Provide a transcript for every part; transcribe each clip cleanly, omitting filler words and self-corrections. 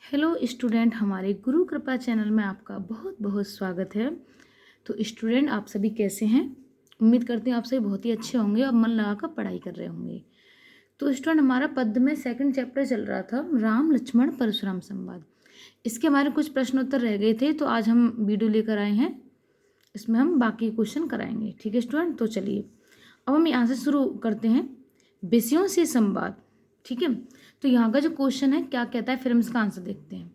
Hello student, हमारे गुरु कृपा channel में आपका बहुत बहुत स्वागत है। तो स्टूडेंट, आप सभी कैसे हैं? उम्मीद करते हैं आप सभी बहुत ही अच्छे होंगे और मन लगाकर पढ़ाई कर रहे होंगे। तो स्टूडेंट, हमारा पद्य में सेकंड चैप्टर चल रहा था, राम लक्ष्मण परशुराम संवाद। इसके हमारे कुछ प्रश्न उत्तर रह गए थे, तो आज हम वीडियो लेकर आए हैं। इसमें हम बाकी क्वेश्चन कराएंगे। ठीक है स्टूडेंट, तो चलिए अब हम यहाँ से शुरू करते हैं। विषयों से संवाद। ठीक है, तो यहाँ का जो क्वेश्चन है क्या कहता है, फिर हम इसका आंसर देखते हैं।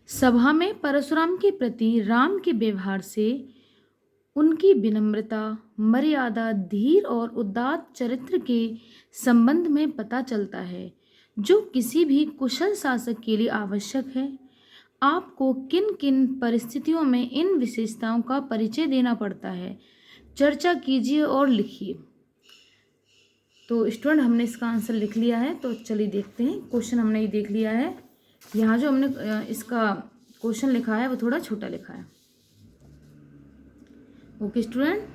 सभा में परशुराम के प्रति राम के व्यवहार से उनकी विनम्रता, मर्यादा, धीर और उदात्त चरित्र के संबंध में पता चलता है, जो किसी भी कुशल शासक के लिए आवश्यक है। आपको किन किन परिस्थितियों में इन विशेषताओं का परिचय देना पड़ता है, चर्चा कीजिए और लिखिए। तो स्टूडेंट, हमने इसका आंसर लिख लिया है, तो चलिए देखते हैं। क्वेश्चन हमने ये देख लिया है। यहाँ जो हमने इसका क्वेश्चन लिखा है वो थोड़ा छोटा लिखा है। ओके स्टूडेंट,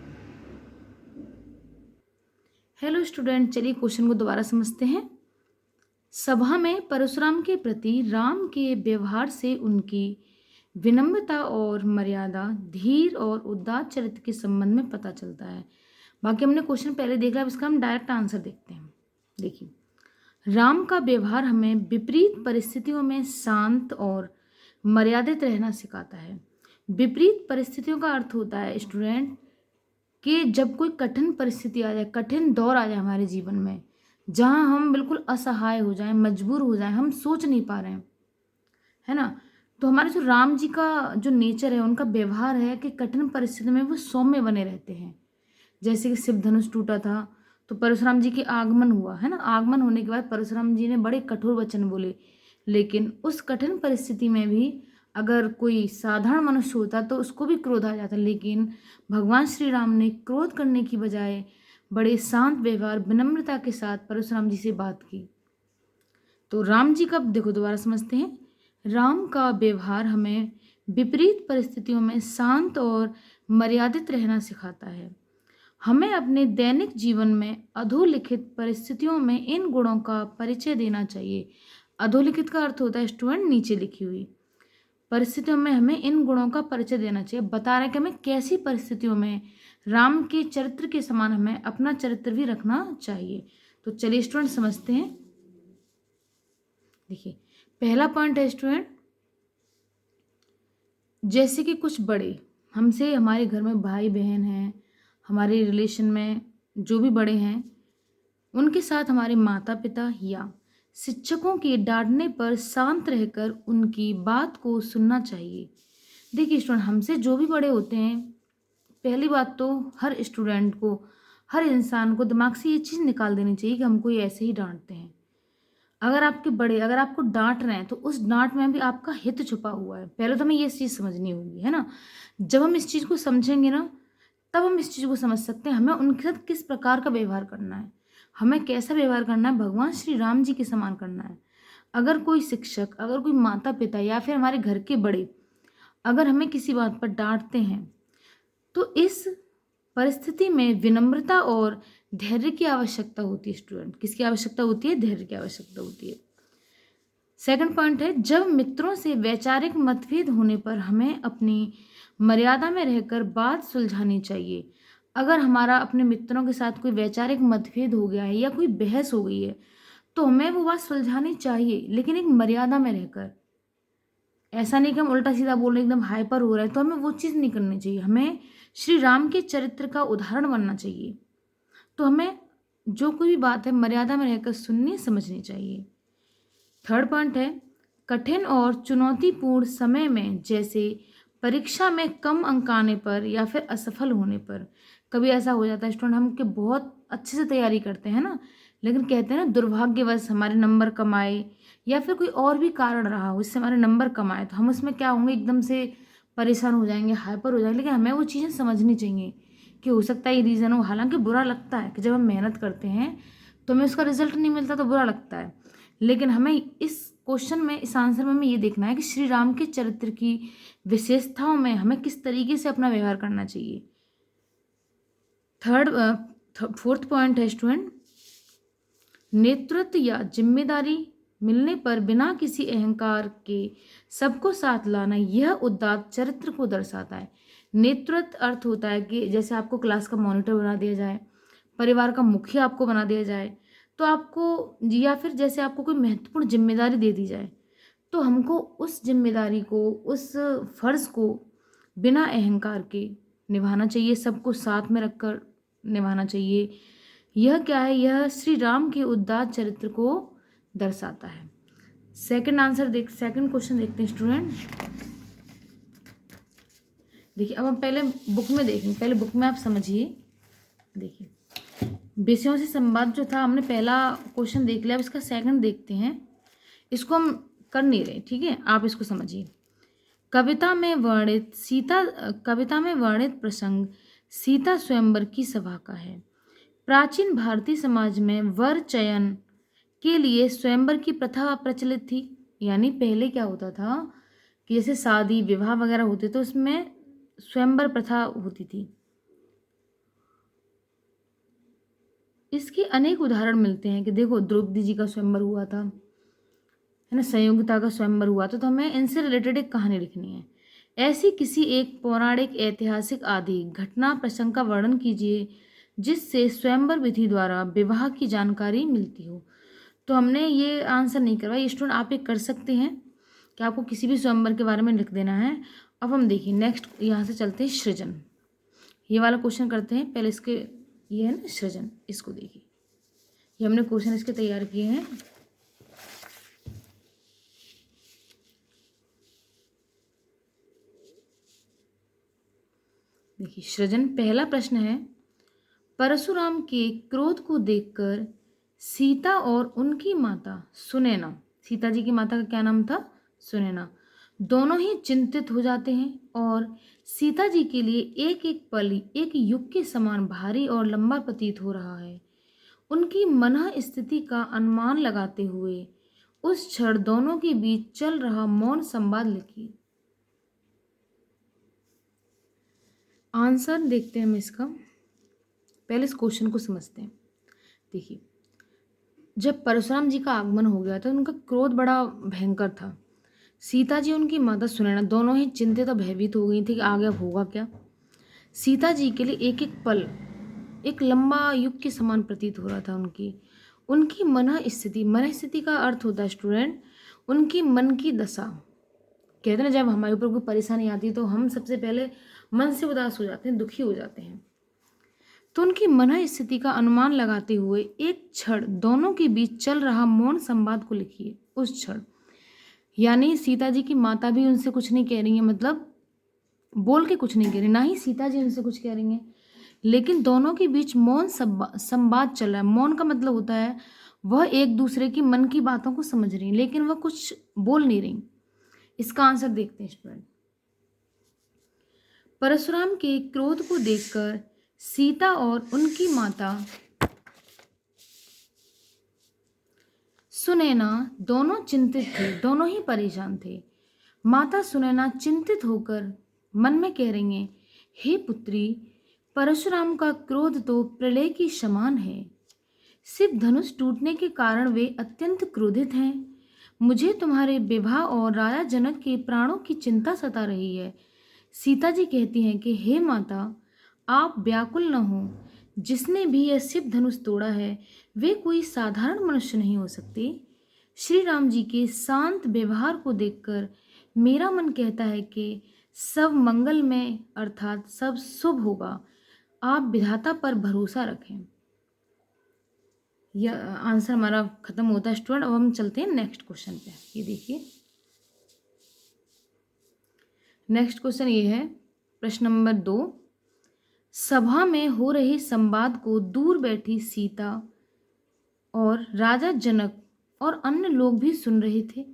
हेलो स्टूडेंट, चलिए क्वेश्चन को दोबारा समझते हैं। सभा में परशुराम के प्रति राम के व्यवहार से उनकी विनम्रता और मर्यादा, धीर और उदात्त चरित्र के संबंध में पता चलता है। बाकी हमने क्वेश्चन पहले देख लिया, अब इसका हम डायरेक्ट आंसर देखते हैं। देखिए, राम का व्यवहार हमें विपरीत परिस्थितियों में शांत और मर्यादित रहना सिखाता है। विपरीत परिस्थितियों का अर्थ होता है स्टूडेंट कि जब कोई कठिन परिस्थिति आ जाए, कठिन दौर आ जाए हमारे जीवन में, जहाँ हम बिल्कुल असहाय हो जाएं, मजबूर हो जाएं, हम सोच नहीं पा रहे हैं, है ना। तो हमारे जो राम जी का जो नेचर है, उनका व्यवहार है कि कठिन परिस्थिति में वो सौम्य बने रहते हैं। जैसे कि शिव धनुष टूटा था तो परशुराम जी के आगमन हुआ, है ना। आगमन होने के बाद परशुराम जी ने बड़े कठोर वचन बोले, लेकिन उस कठिन परिस्थिति में भी अगर कोई साधारण मनुष्य होता तो उसको भी क्रोध आ जाता, लेकिन भगवान श्री राम ने क्रोध करने की बजाय बड़े शांत व्यवहार, विनम्रता के साथ परशुराम जी से बात की। तो राम जी का देखो, दोबारा समझते हैं। राम का व्यवहार हमें विपरीत परिस्थितियों में शांत और मर्यादित रहना सिखाता है। हमें अपने दैनिक जीवन में अधोलिखित परिस्थितियों में इन गुणों का परिचय देना चाहिए। अधोलिखित का अर्थ होता है स्टूडेंट नीचे लिखी हुई परिस्थितियों में हमें इन गुणों का परिचय देना चाहिए। बता रहे हैं कि हमें कैसी परिस्थितियों में राम के चरित्र के समान हमें अपना चरित्र भी रखना चाहिए। तो चलिए स्टूडेंट समझते हैं। देखिए, पहला पॉइंट है स्टूडेंट, जैसे कि कुछ बड़े हमसे, हमारे घर में भाई बहन हैं, हमारे रिलेशन में जो भी बड़े हैं, उनके साथ हमारे माता पिता या शिक्षकों के डांटने पर शांत रहकर उनकी बात को सुनना चाहिए। देखिए स्टूडेंट, हमसे जो भी बड़े होते हैं, पहली बात तो हर स्टूडेंट को, हर इंसान को दिमाग से ये चीज़ निकाल देनी चाहिए कि हमको ये ऐसे ही डांटते हैं। अगर आपके बड़े अगर आपको डांट रहे हैं तो उस डांट में भी आपका हित छुपा हुआ है। पहले तो हमें ये चीज़ समझनी होगी, है ना। जब हम इस चीज़ को समझेंगे ना, तब हम इस चीज़ को समझ सकते हैं हमें उनके साथ किस प्रकार का व्यवहार करना है, हमें कैसा व्यवहार करना है, भगवान श्री राम जी के समान करना है। अगर कोई शिक्षक, अगर कोई माता पिता या फिर हमारे घर के बड़े अगर हमें किसी बात पर डांटते हैं, तो इस परिस्थिति में विनम्रता और धैर्य की आवश्यकता होती है। स्टूडेंट, किसकी आवश्यकता होती है? धैर्य की आवश्यकता होती है। सेकंड पॉइंट है, जब मित्रों से वैचारिक मतभेद होने पर हमें अपनी मर्यादा में रहकर बात सुलझानी चाहिए। अगर हमारा अपने मित्रों के साथ कोई वैचारिक मतभेद हो गया है या कोई बहस हो गई है, तो हमें वो बात सुलझानी चाहिए, लेकिन एक मर्यादा में रहकर। ऐसा नहीं कि हम उल्टा सीधा बोल रहे हैं, एकदम हाइपर हो रहा है, तो हमें वो चीज़ नहीं करनी चाहिए। हमें श्री राम के चरित्र का उदाहरण बनना चाहिए। तो हमें जो कोई भी बात है मर्यादा में रहकर सुननी समझनी चाहिए। थर्ड पॉइंट है, कठिन और चुनौतीपूर्ण समय में, जैसे परीक्षा में कम अंक आने पर या फिर असफल होने पर। कभी ऐसा हो जाता है स्टूडेंट, हम कि बहुत अच्छे से तैयारी करते हैं ना, लेकिन कहते हैं ना दुर्भाग्यवश हमारे नंबर कम आए या फिर कोई और भी कारण रहा हो इससे हमारे नंबर कम आए, तो हम उसमें क्या होंगे, एकदम से परेशान हो जाएंगे, हाइपर हो जाएंगे। लेकिन हमें वो चीज़ें समझनी चाहिए कि हो सकता है ये रीज़न हो। हालांकि बुरा लगता है कि जब हम मेहनत करते हैं तो हमें उसका रिजल्ट नहीं मिलता तो बुरा लगता है, लेकिन हमें इस क्वेश्चन में, इस आंसर में हमें ये देखना है कि श्री राम के चरित्र की विशेषताओं में हमें किस तरीके से अपना व्यवहार करना चाहिए। फोर्थ पॉइंट है स्टूडेंट, नेतृत्व या जिम्मेदारी मिलने पर बिना किसी अहंकार के सबको साथ लाना, यह उदात्त चरित्र को दर्शाता है। नेतृत्व अर्थ होता है कि जैसे आपको क्लास का मॉनिटर बना दिया जाए, परिवार का मुखिया आपको बना दिया जाए, तो आपको, या फिर जैसे आपको कोई महत्वपूर्ण जिम्मेदारी दे दी जाए, तो हमको उस जिम्मेदारी को, उस फर्ज को बिना अहंकार के निभाना चाहिए, सबको साथ में रखकर निभाना चाहिए। यह क्या है? यह श्री राम के उदात्त चरित्र को दर्शाता है। सेकंड क्वेश्चन देखते हैं स्टूडेंट। देखिए, अब हम पहले बुक में देखेंगे, पहले बुक में आप समझिए। देखिए, विषयों से संवाद जो था, हमने पहला क्वेश्चन देख लिया, अब इसका सेकंड देखते हैं। इसको हम कर नहीं रहे, ठीक है, आप इसको समझिए। कविता में वर्णित प्रसंग सीता स्वयंवर की सभा का है। प्राचीन भारतीय समाज में वर चयन के लिए स्वयंवर की प्रथा प्रचलित थी। यानी पहले क्या होता था कि जैसे शादी विवाह वगैरह होते तो उसमें स्वयंवर प्रथा होती थी। इसके अनेक उदाहरण मिलते हैं कि देखो, द्रौपदी जी का स्वयंवर हुआ था, है ना, संयोगिता का स्वयंवर हुआ था। तो हमें इनसे रिलेटेड एक कहानी लिखनी है। ऐसी किसी एक पौराणिक, ऐतिहासिक आदि घटना प्रसंग का वर्णन कीजिए जिससे स्वयंवर विधि द्वारा विवाह की जानकारी मिलती हो। तो हमने ये आंसर नहीं करवाया, ये स्टूडेंट आप एक कर सकते हैं कि आपको किसी भी स्वयंवर के बारे में लिख देना है। अब हम देखिए नेक्स्ट, यहाँ से चलते हैं सृजन। ये वाला क्वेश्चन करते हैं पहले। इसके ये है ना सृजन, इसको देखिए, ये हमने क्वेश्चन इसके तैयार किए हैं। देखिए सृजन, पहला प्रश्न है, परशुराम के क्रोध को देखकर सीता और उनकी माता सुनैना, सीता जी की माता का क्या नाम था? सुनैना, दोनों ही चिंतित हो जाते हैं और सीता जी के लिए एक एक पल एक युग के समान भारी और लंबा प्रतीत हो रहा है। उनकी मनः स्थिति का अनुमान लगाते हुए उस क्षण दोनों के बीच चल रहा मौन संवाद लिखिए। आंसर देखते हैं हम इसका, पहले इस क्वेश्चन को समझते हैं। देखिए, जब परशुराम जी का आगमन हो गया था, उनका क्रोध बड़ा भयंकर था। सीता जी, उनकी माता सुनैना, दोनों ही चिंतित और भयभीत हो गई थी कि आगे अब होगा क्या। सीता जी के लिए एक एक पल एक लंबा युग के समान प्रतीत हो रहा था। उनकी मन स्थिति का अर्थ होता है स्टूडेंट, उनकी मन की दशा। कहते हैं ना, जब हमारे ऊपर कोई परेशानी आती है तो हम सबसे पहले मन से उदास हो जाते हैं, दुखी हो जाते हैं। तो उनकी मन स्थिति का अनुमान लगाते हुए एक क्षण दोनों के बीच चल रहा मौन संवाद को लिखिए। उस क्षण यानी सीता जी की माता भी उनसे कुछ नहीं कह रही है, मतलब बोल के कुछ नहीं कह रही, ना ही सीता जी उनसे कुछ कह रही हैं, लेकिन दोनों के बीच मौन संवाद चल रहा है। मौन का मतलब होता है वह एक दूसरे की मन की बातों को समझ रही हैं, लेकिन वह कुछ बोल नहीं रही। इसका आंसर देखते हैं स्टूडेंट। परशुराम के क्रोध को देखकर सीता और उनकी माता सुनैना दोनों चिंतित थे, दोनों ही परेशान थे। माता सुनैना चिंतित होकर मन में कह रही हैं, हे पुत्री, परशुराम का क्रोध तो प्रलय की समान है। शिव धनुष टूटने के कारण वे अत्यंत क्रोधित हैं। मुझे तुम्हारे विवाह और राजा जनक के प्राणों की चिंता सता रही है। सीता जी कहती हैं कि हे माता, आप व्याकुल न हो। जिसने भी यह शिव धनुष तोड़ा है वे कोई साधारण मनुष्य नहीं हो सकते। श्री राम जी के शांत व्यवहार को देखकर मेरा मन कहता है कि सब मंगलमय अर्थात सब शुभ होगा। आप विधाता पर भरोसा रखें। यह आंसर हमारा खत्म होता है स्टूडेंट। अब हम चलते हैं नेक्स्ट क्वेश्चन पे। ये देखिए, नेक्स्ट क्वेश्चन ये है, प्रश्न नंबर 2। सभा में हो रहे संवाद को दूर बैठी सीता और राजा जनक और अन्य लोग भी सुन रहे थे।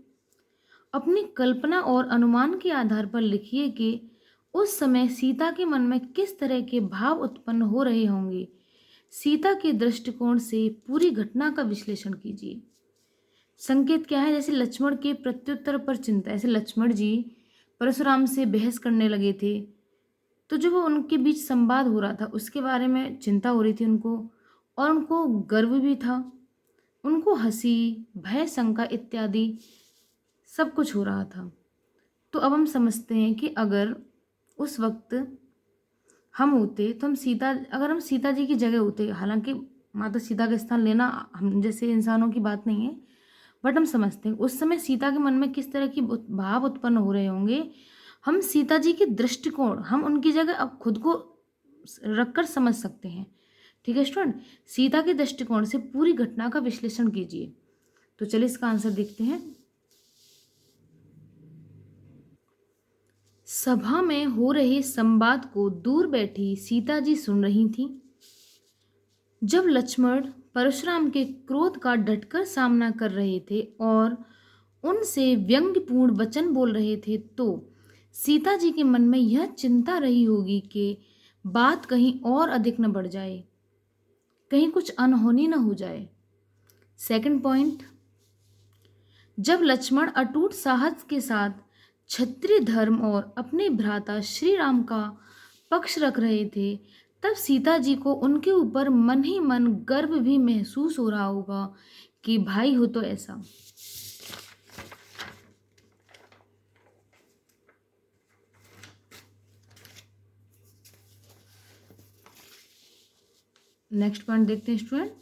अपनी कल्पना और अनुमान के आधार पर लिखिए कि उस समय सीता के मन में किस तरह के भाव उत्पन्न हो रहे होंगे। सीता के दृष्टिकोण से पूरी घटना का विश्लेषण कीजिए। संकेत क्या है? जैसे लक्ष्मण के प्रत्युत्तर पर चिंता, ऐसे लक्ष्मण जी परशुराम से बहस करने लगे थे, तो जो वो उनके बीच संवाद हो रहा था उसके बारे में चिंता हो रही थी उनको, और उनको गर्व भी था। उनको हंसी, भय, शंका इत्यादि सब कुछ हो रहा था। तो अब हम समझते हैं कि अगर उस वक्त हम होते तो अगर हम सीता जी की जगह होते, हालांकि माता सीता का स्थान लेना हम जैसे इंसानों की बात नहीं है, बट हम समझते हैं उस समय सीता के मन में किस तरह की भाव उत्पन्न हो रहे होंगे। हम सीता जी के दृष्टिकोण, हम उनकी जगह अब खुद को रखकर समझ सकते हैं। ठीक है स्टूडेंट, सीता के दृष्टिकोण से पूरी घटना का विश्लेषण कीजिए। तो चलिए इसका आंसर देखते हैं। सभा में हो रहे संवाद को दूर बैठी सीता जी सुन रही थीं। जब लक्ष्मण परशुराम के क्रोध का डटकर सामना कर रहे थे और उनसे व्यंग्यपूर्ण वचन बोल रहे थे, तो सीता जी के मन में यह चिंता रही होगी कि बात कहीं और अधिक न बढ़ जाए, कहीं कुछ अनहोनी न हो जाए। सेकंड पॉइंट, जब लक्ष्मण अटूट साहस के साथ क्षत्रिय धर्म और अपने भ्राता श्री राम का पक्ष रख रहे थे, तब सीता जी को उनके ऊपर मन ही मन गर्व भी महसूस हो रहा होगा कि भाई हो तो ऐसा। नेक्स्ट पॉइंट देखते हैं स्टूडेंट।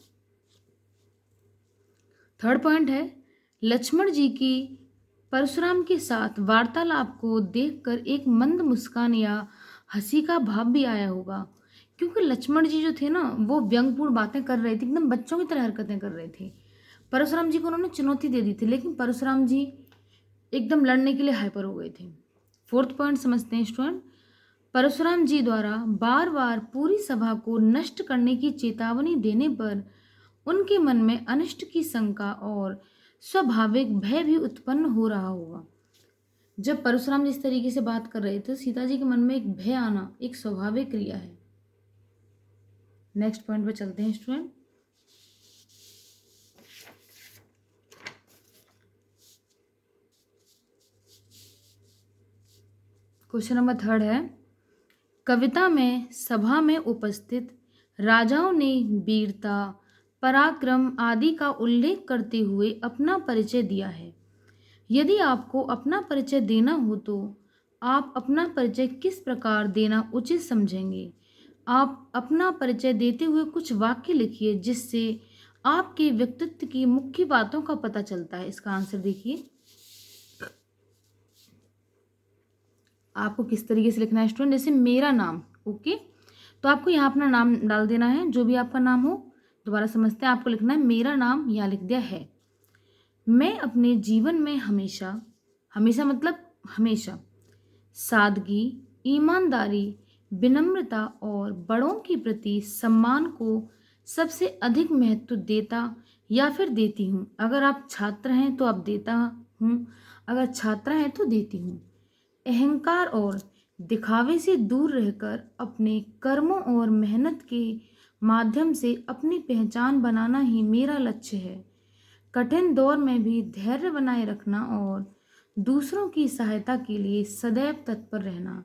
थर्ड पॉइंट है, लक्ष्मण जी की परशुराम के साथ वार्तालाप को देखकर एक मंद मुस्कान या हंसी का भाव भी आया होगा, क्योंकि लक्ष्मण जी जो थे ना, वो व्यंग्यपूर्ण बातें कर रहे थे, एकदम बच्चों की तरह हरकतें कर रहे थे। परशुराम जी को उन्होंने चुनौती दे दी थी, लेकिन परशुराम जी एकदम लड़ने के लिए हाइपर हो गए थे। फोर्थ पॉइंट समझते हैं स्टूडेंट। परशुराम जी द्वारा बार बार पूरी सभा को नष्ट करने की चेतावनी देने पर उनके मन में अनिष्ट की शंका और स्वाभाविक भय भी उत्पन्न हो रहा होगा। जब परशुराम जी इस तरीके से बात कर रहे थे, सीता जी के मन में एक भय आना एक स्वाभाविक क्रिया है। नेक्स्ट पॉइंट पे चलते हैं स्टूडेंट। क्वेश्चन नंबर थर्ड है, कविता में सभा में उपस्थित राजाओं ने वीरता, पराक्रम आदि का उल्लेख करते हुए अपना परिचय दिया है। यदि आपको अपना परिचय देना हो तो आप अपना परिचय किस प्रकार देना उचित समझेंगे? आप अपना परिचय देते हुए कुछ वाक्य लिखिए जिससे आपके व्यक्तित्व की मुख्य बातों का पता चलता है। इसका आंसर देखिए, आपको किस तरीके से लिखना है स्टूडेंट। जैसे मेरा नाम, ओके, तो आपको यहाँ अपना नाम डाल देना है, जो भी आपका नाम हो। दोबारा समझते हैं, आपको लिखना है मेरा नाम, यहाँ लिख दिया है। मैं अपने जीवन में हमेशा, हमेशा मतलब हमेशा, सादगी, ईमानदारी, विनम्रता और बड़ों के प्रति सम्मान को सबसे अधिक महत्व देता या फिर देती हूँ। अगर आप छात्र हैं तो आप देता हूँ, अगर छात्रा हैं तो देती हूँ। अहंकार और दिखावे से दूर रहकर अपने कर्मों और मेहनत के माध्यम से अपनी पहचान बनाना ही मेरा लक्ष्य है। कठिन दौर में भी धैर्य बनाए रखना और दूसरों की सहायता के लिए सदैव तत्पर रहना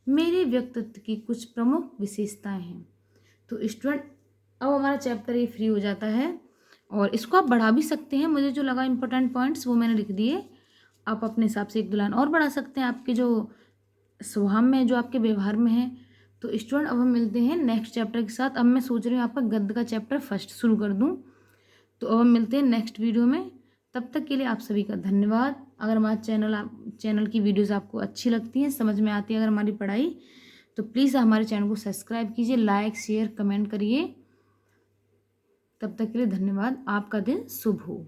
मेरे व्यक्तित्व की कुछ प्रमुख विशेषताएं हैं। तो स्टूडेंट, अब हमारा चैप्टर ये फ्री हो जाता है और इसको आप बढ़ा भी सकते हैं। मुझे जो लगा इंपॉर्टेंट पॉइंट्स वो मैंने लिख दिए। आप अपने हिसाब से एक दो लाइन और बढ़ा सकते हैं, आपके जो स्वभाव में, जो आपके व्यवहार में है। तो स्टूडेंट, अब हम मिलते हैं नेक्स्ट चैप्टर के साथ। अब मैं सोच रही हूँ आपका गद्य का चैप्टर फर्स्ट शुरू कर दूँ। तो अब हम मिलते हैं नेक्स्ट वीडियो में। तब तक के लिए आप सभी का धन्यवाद। अगर हमारा चैनल की वीडियोस आपको अच्छी लगती हैं, समझ में आती है अगर हमारी पढ़ाई, तो प्लीज़ हमारे चैनल को सब्सक्राइब कीजिए, लाइक शेयर कमेंट करिए। तब तक के लिए धन्यवाद। आपका दिन शुभ हो।